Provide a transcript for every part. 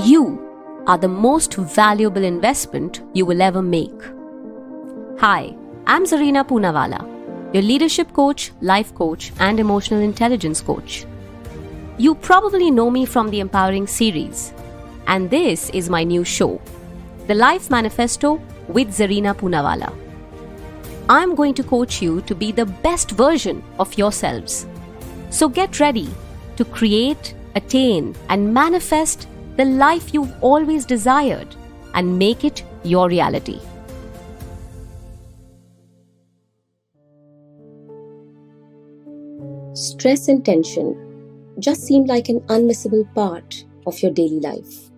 You are the most valuable investment you will ever make. Hi, I'm Zarina Poonawalla, your leadership coach, life coach, and emotional intelligence coach. You probably know me from the Empowering series, and this is my new show, the Life Manifesto with Zarina Poonawalla. I'm going to coach you to be the best version of yourselves. So get ready to create, attain, and manifest the life you've always desired and make it your reality. Stress and tension just seem like an unmissable part of your daily life.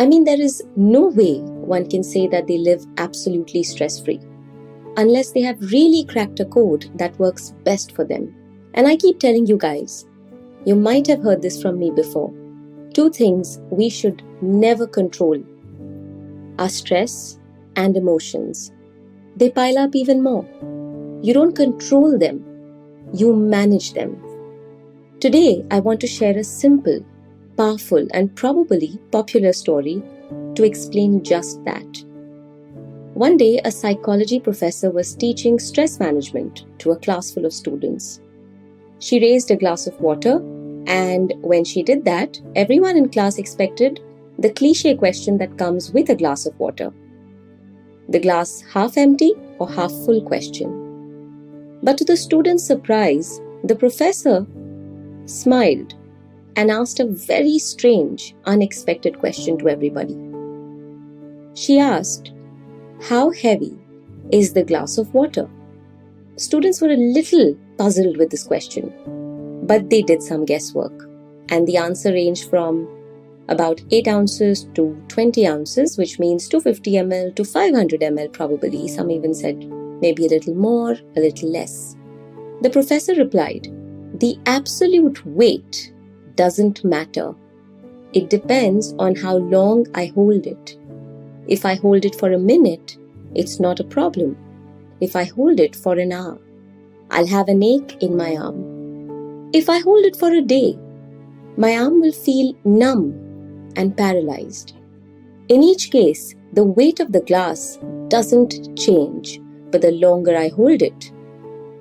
I mean, there is no way one can say that they live absolutely stress-free unless they have really cracked a code that works best for them. And I keep telling you guys, you might have heard this from me before. Two things we should never control are stress and emotions. They pile up even more. You don't control them, you manage them. Today, I want to share a simple, powerful, and probably popular story to explain just that. One day, a psychology professor was teaching stress management to a class full of students. She raised a glass of water, and when she did that, everyone in class expected the cliché question that comes with a glass of water. The glass half empty or half full question. But to the students' surprise, the professor smiled and asked a very strange, unexpected question to everybody. She asked, "How heavy is the glass of water?" Students were a little puzzled with this question, but they did some guesswork, and the answer ranged from about 8 ounces to 20 ounces, which means 250 ml to 500 ml probably. Some even said maybe a little more, a little less. The professor replied, "The absolute weight doesn't matter. It depends on how long I hold it. If I hold it for a minute, it's not a problem. If I hold it for an hour, I'll have an ache in my arm. If I hold it for a day, my arm will feel numb and paralyzed. In each case, the weight of the glass doesn't change, but the longer I hold it,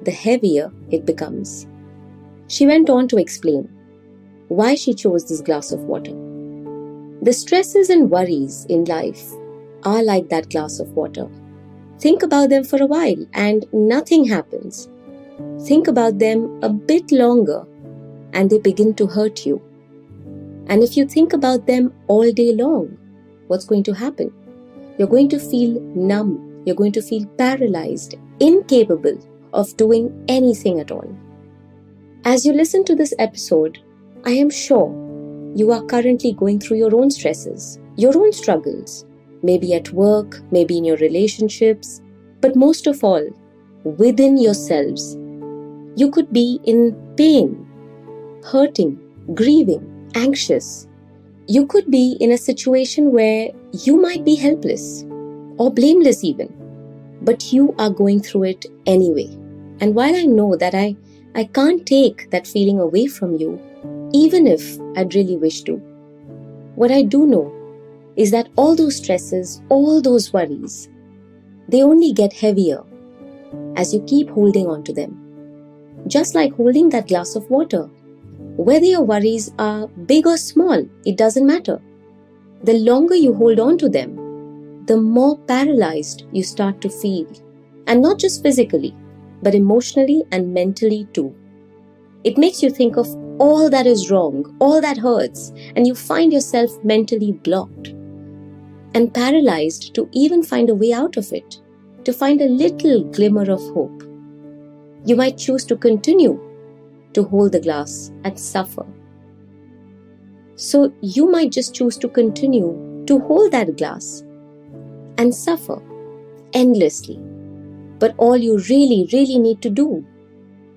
the heavier it becomes." She went on to explain why she chose this glass of water. The stresses and worries in life are like that glass of water. Think about them for a while and nothing happens. Think about them a bit longer and they begin to hurt you. And if you think about them all day long, what's going to happen? You're going to feel numb. You're going to feel paralyzed, incapable of doing anything at all. As you listen to this episode, I am sure you are currently going through your own stresses, your own struggles, maybe at work, maybe in your relationships, but most of all, within yourselves. You could be in pain, hurting, grieving, anxious. You could be in a situation where you might be helpless or blameless even, but you are going through it anyway. And while I know that I can't take that feeling away from you, even if I'd really wish to, what I do know is that all those stresses, all those worries, they only get heavier as you keep holding on to them. Just like holding that glass of water. Whether your worries are big or small, it doesn't matter. The longer you hold on to them, the more paralyzed you start to feel. And not just physically, but emotionally and mentally too. It makes you think of all that is wrong, all that hurts, and you find yourself mentally blocked and paralyzed to even find a way out of it, to find a little glimmer of hope. You might choose to continue to hold the glass and suffer. So you might just choose to continue to hold that glass and suffer endlessly. But all you really, really need to do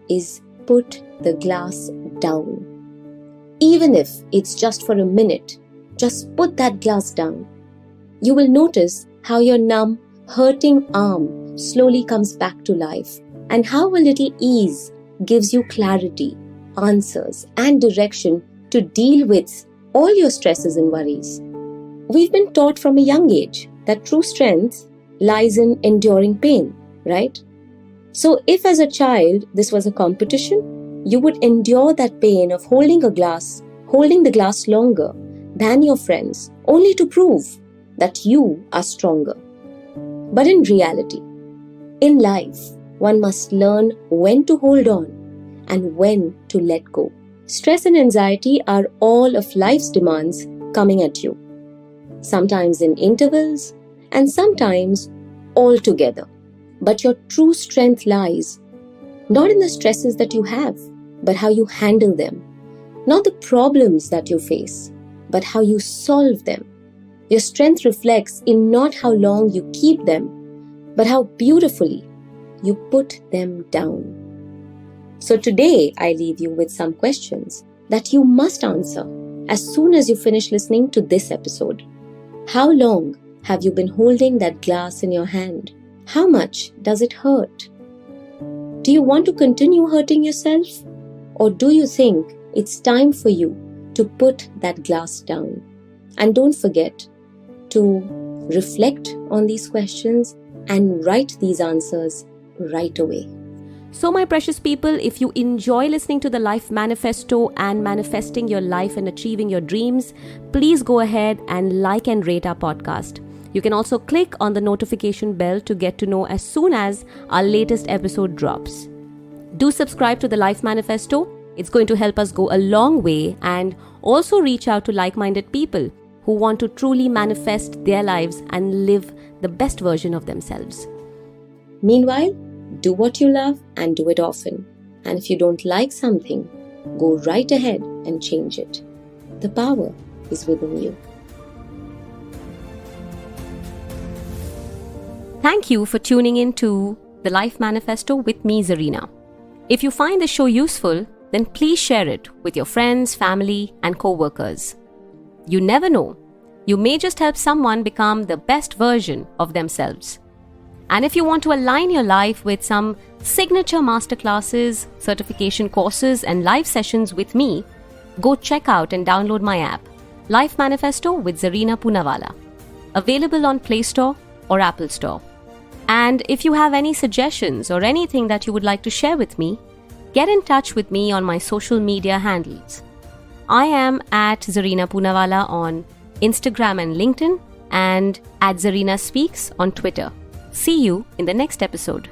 is put the glass down. Even if it's just for a minute, just put that glass down. You will notice how your numb, hurting arm slowly comes back to life, and how a little ease gives you clarity, answers, and direction to deal with all your stresses and worries. we've been taught from a young age that true strength lies in enduring pain, right? So if as a child this was a competition, you would endure that pain of holding the glass longer than your friends, only to prove that you are stronger. But in reality, in life, one must learn when to hold on and when to let go. Stress and anxiety are all of life's demands coming at you, sometimes in intervals and sometimes all together. But your true strength lies not in the stresses that you have, but how you handle them. Not the problems that you face, but how you solve them. Your strength reflects in not how long you keep them, but how beautifully you put them down. So today, I leave you with some questions that you must answer as soon as you finish listening to this episode. How long have you been holding that glass in your hand? How much does it hurt? Do you want to continue hurting yourself? Or do you think it's time for you to put that glass down? And don't forget to reflect on these questions and write these answers right away. So, my precious people, if you enjoy listening to the Life Manifesto and manifesting your life and achieving your dreams, please go ahead and like and rate our podcast. You can also click on the notification bell to get to know as soon as our latest episode drops. Do subscribe to the Life Manifesto. It's going to help us go a long way and also reach out to like-minded people who want to truly manifest their lives and live the best version of themselves. Meanwhile, do what you love and do it often. And if you don't like something, go right ahead and change it. The power is within you. Thank you for tuning in to the Life Manifesto with me, Zarina. If you find the show useful, then please share it with your friends, family, and co-workers. You never know. You may just help someone become the best version of themselves. And if you want to align your life with some signature masterclasses, certification courses, and live sessions with me, go check out and download my app, Life Manifesto with Zarina Poonawalla, available on Play Store or Apple Store. And if you have any suggestions or anything that you would like to share with me, get in touch with me on my social media handles. I am at Zarina Poonawalla on Instagram and LinkedIn, and at Zarina Speaks on Twitter. See you in the next episode.